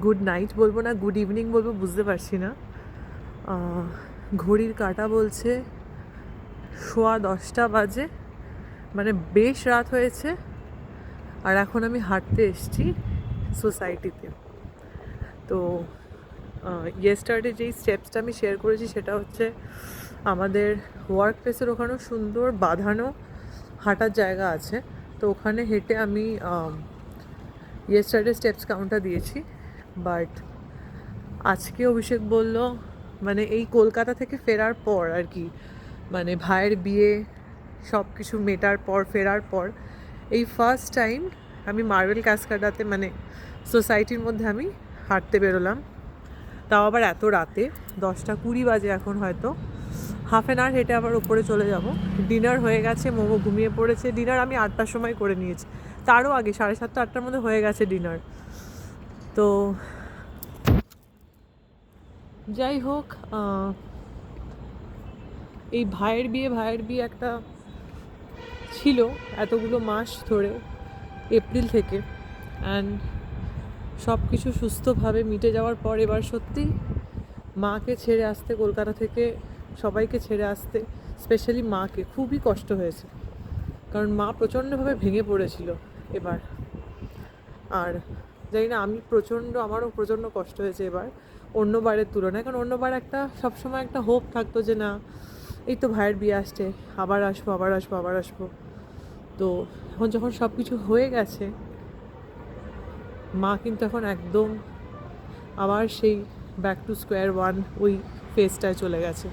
Good night বলবো না good evening বলবো বুঝতে পারছি না। ঘড়ির কাঁটা বলছে 10:15 বাজে, মানে বেশ রাত হয়েছে। আর এখন আমি হাঁটতে এসেছি সোসাইটিতে। তো ইয়েস্টারডে যেই স্টেপসটা আমি শেয়ার করেছি সেটা হচ্ছে আমাদের ওয়ার্ক প্লেসের ওখানেও সুন্দর বাঁধানো হাঁটার জায়গা আছে। তো ওখানে হেঁটে আমি ইয়েস্টারডে স্টেপস কাউন্টটা দিয়েছি। বাট আজকে অভিষেক বলল, মানে এই কলকাতা থেকে ফেরার পর আর কি, মানে ভাইয়ের বিয়ে সব কিছু মেটার পর ফেরার পর এই ফার্স্ট টাইম আমি মার্বেল ক্যাসকাডাতে মানে সোসাইটির মধ্যে আমি হাঁটতে বেরোলাম। তাও আবার এত রাতে, 10:20 বাজে এখন, হয়তো হাফ অ্যান আওয়ার হেঁটে আবার উপরে চলে যাব। ডিনার হয়ে গেছে, মোমো ঘুমিয়ে পড়েছে। ডিনার আমি 8টার সময় করে নিয়েছি, তারও আগে 7:30 8টার মধ্যে হয়ে গেছে ডিনার। তো যাই হোক, এই ভাইয়ের বিয়ে একটা ছিল এতগুলো মাস ধরে, এপ্রিল থেকে, অ্যান্ড সব কিছু সুস্থভাবে মিটে যাওয়ার পর এবার সত্যি মাকে ছেড়ে আসতে, কলকাতা থেকে সবাইকে ছেড়ে আসতে, স্পেশালি মাকে খুবই কষ্ট হয়েছে। কারণ মা প্রচণ্ডভাবে ভেঙে পড়েছিল এবার। আর জানি না, আমারও প্রচণ্ড কষ্ট হয়েছে এবার অন্যবারের তুলনায়। কারণ অন্যবার একটা সবসময় একটা হোপ থাকতো যে না, এই তো ভাইয়ের বিয়ে আসছে, আবার আসবো। তো এখন যখন সব কিছু হয়ে গেছে, মা কিন্তু এখন একদম আবার সেই ব্যাক টু স্কোয়ার ওয়ান ওই ফেজটায় চলে গেছে।